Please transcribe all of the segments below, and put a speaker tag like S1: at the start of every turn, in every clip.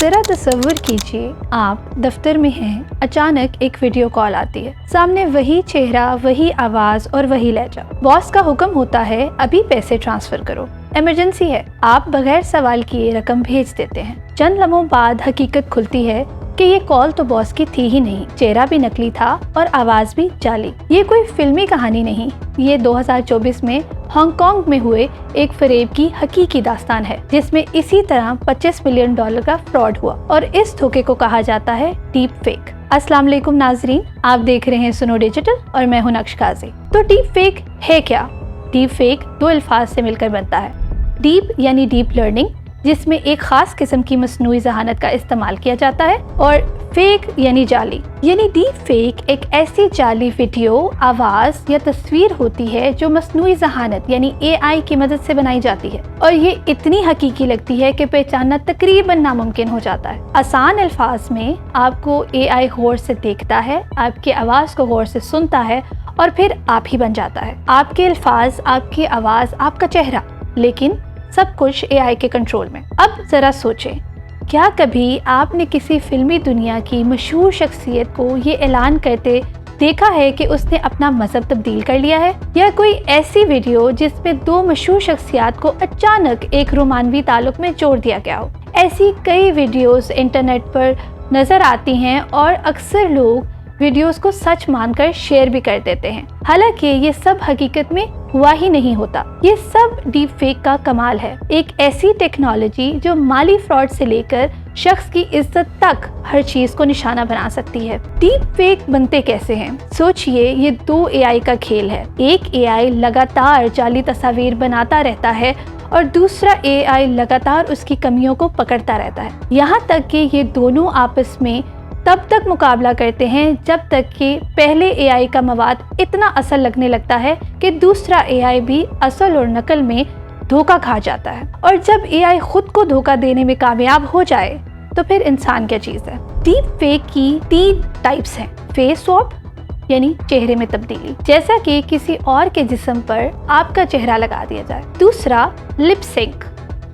S1: जरा तसव्वुर कीजिए आप दफ्तर में हैं, अचानक एक वीडियो कॉल आती है, सामने वही चेहरा, वही आवाज और वही लहजा। बॉस का हुक्म होता है अभी पैसे ट्रांसफर करो, इमरजेंसी है। आप बगैर सवाल किए रकम भेज देते हैं। चंद लम्हों बाद हकीकत खुलती है कि ये कॉल तो बॉस की थी ही नहीं, चेहरा भी नकली था और आवाज भी जाली। ये कोई फिल्मी कहानी नहीं, ये 2024 में हांगकांग में हुए एक फरेब की हकीकी दास्तान है, जिसमें इसी तरह $25 मिलियन का फ्रॉड हुआ और इस धोखे को कहा जाता है डीप फेक। अस्सलाम वालेकुम नाजरीन, आप देख रहे हैं सुनो डिजिटल और मैं हूं नक्श काजी। तो डीप फेक है क्या? डीप फेक दो अल्फाज से मिलकर बनता है। डीप यानी डीप लर्निंग, जिसमें एक खास किस्म की मसनूई ज़हानत का इस्तेमाल किया जाता है, और फेक यानी जाली। यानी डीप फेक एक ऐसी जाली वीडियो, आवाज़ या तस्वीर होती है जो मसनूई ज़हानत यानी AI की मदद से बनाई जाती है और ये इतनी हकीकी लगती है कि पहचानना तकरीबन नामुमकिन हो जाता है। आसान अल्फाज में आपको AI गौर से देखता है, आपकी आवाज़ को गौर से सुनता है और फिर आप ही बन जाता है। आपके अल्फाज, आपकी आवाज़, आपका चेहरा, लेकिन सब कुछ AI के कंट्रोल में। अब जरा सोचें, क्या कभी आपने किसी फिल्मी दुनिया की मशहूर शख्सियत को ये ऐलान करते देखा है कि उसने अपना मजहब तब्दील कर लिया है? या कोई ऐसी वीडियो जिसमें दो मशहूर शख्सियत को अचानक एक रोमानवी ताल्लुक में जोड़ दिया गया हो? ऐसी कई वीडियोस इंटरनेट पर नजर आती हैं और अक्सर लोग वीडियोस को सच मानकर शेयर भी कर देते हैं। हालांकि ये सब हकीकत में हुआ ही नहीं होता। ये सब डीप फेक का कमाल है, एक ऐसी टेक्नोलॉजी जो माली फ्रॉड से लेकर शख्स की इज्जत तक हर चीज को निशाना बना सकती है। डीप फेक बनते कैसे हैं? सोचिए, ये दो AI का खेल है। एक AI लगातार जाली तस्वीर बनाता रहता है और दूसरा AI लगातार उसकी कमियों को पकड़ता रहता है, यहाँ तक कि ये दोनों आपस में तब तक मुकाबला करते हैं जब तक कि पहले AI का मवाद इतना असल लगने लगता है कि दूसरा AI भी असल और नकल में धोखा खा जाता है। और जब AI खुद को धोखा देने में कामयाब हो जाए तो फिर इंसान क्या चीज़ है? डीप फेक की 3 टाइप्स हैं। फेस स्वैप यानी चेहरे में तब्दीली, जैसा कि किसी और के जिस्म पर आपका चेहरा लगा दिया जाए। दूसरा लिप सिंक,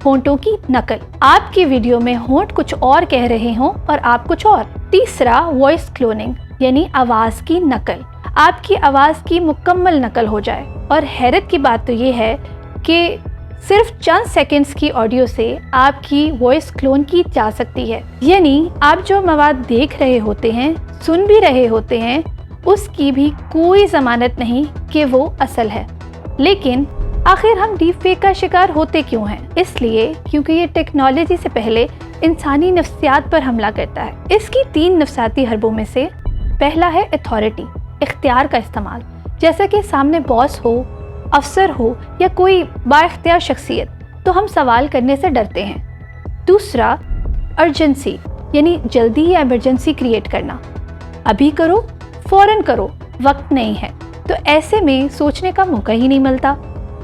S1: होंठों की नकल, आपकी वीडियो में होंठ कुछ और कह रहे हों और आप कुछ और। तीसरा वॉइस क्लोनिंग यानी आवाज़ की नकल, आपकी आवाज़ की मुकम्मल नकल हो जाए। और हैरत की बात तो ये है कि सिर्फ चंद सेकंड्स की ऑडियो से आपकी वॉइस क्लोन की जा सकती है, यानी आप जो मवाद देख रहे होते हैं, सुन भी रहे होते हैं, उसकी भी कोई ज़मानत नहीं कि वो असल है। लेकिन आखिर हम डीप फेक का शिकार होते क्यों हैं? इसलिए क्योंकि ये टेक्नोलॉजी से पहले इंसानी नफ्सियात पर हमला करता है। इसकी 3 नफ्सियाती हरबों में से पहला है अथॉरिटी, इख्तियार का इस्तेमाल, जैसा कि सामने बॉस हो, अफसर हो या कोई बाइख्तियार शख्सियत, तो हम सवाल करने से डरते हैं। दूसरा अर्जेंसी यानी जल्दी या इमरजेंसी क्रिएट करना, अभी करो, फौरन करो, वक्त नहीं है, तो ऐसे में सोचने का मौका ही नहीं मिलता।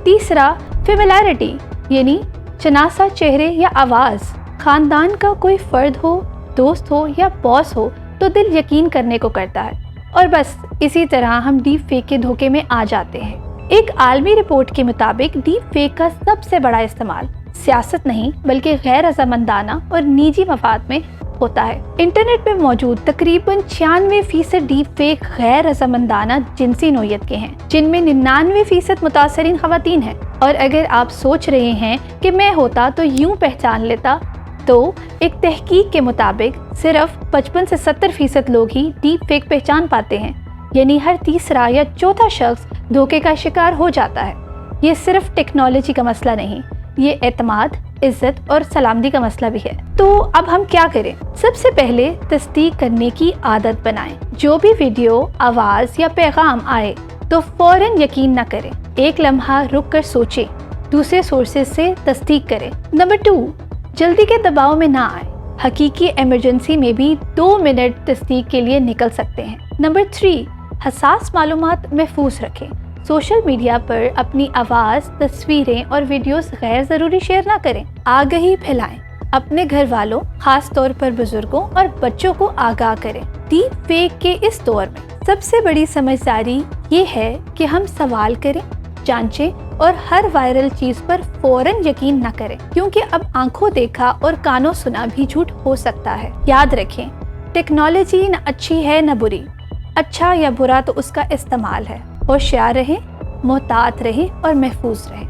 S1: तीसरा फेमिलियरिटी यानी चनासा चेहरे या आवाज़, खानदान का कोई फर्द हो, दोस्त हो या बॉस हो तो दिल यकीन करने को करता है। और बस इसी तरह हम डीप फेक के धोखे में आ जाते हैं। एक आलमी रिपोर्ट के मुताबिक डीप फेक का सबसे बड़ा इस्तेमाल सियासत नहीं बल्कि गैर रज़ामंदाना और निजी मफाद में होता है। इंटरनेट पे मौजूद तकरीबन 96% डीप फेक गैर रज़ामंदाना जिनसी नौयत के हैं, जिनमें 99% मुतासरीन ख़वातीन हैं। और अगर आप सोच रहे हैं कि मैं होता तो यूं पहचान लेता, तो एक तहकीक के मुताबिक सिर्फ 55 से 70% लोग ही डीप फेक पहचान पाते हैं, यानी हर तीसरा या चौथा शख्स धोखे का शिकार हो जाता है। ये सिर्फ टेक्नोलॉजी का मसला नहीं, ये एतमाद, इज्जत और सलामती का मसला भी है। तो अब हम क्या करें? सबसे पहले तस्दीक करने की आदत बनाएं। जो भी वीडियो, आवाज़ या पैगाम आए तो फौरन यकीन न करें, एक लम्हा रुक कर सोचें, दूसरे सोर्सेज से तस्दीक करें। नंबर 2, जल्दी के दबाव में ना आए, हकीकी इमरजेंसी में भी 2 मिनट तस्दीक के लिए निकल सकते हैं। नंबर 3, हसास मालूमात महफूज रखें, सोशल मीडिया पर अपनी आवाज़, तस्वीरें और वीडियोस गैर ज़रूरी शेयर ना करें। आगाही फैलाएं, अपने घर वालों, खास तौर पर बुजुर्गों और बच्चों को आगाह करें। डीप फेक के इस दौर में सबसे बड़ी समझदारी ये है कि हम सवाल करें, جانچیں اور ہر وائرل چیز پر فوراً یقین نہ کریں، کیونکہ اب آنکھوں دیکھا اور کانوں سنا بھی جھوٹ ہو سکتا ہے۔ یاد رکھیں، ٹیکنالوجی نہ اچھی ہے نہ بری، اچھا یا برا تو اس کا استعمال ہے۔ ہوشیار رہیں، محتاط رہیں اور محفوظ رہیں۔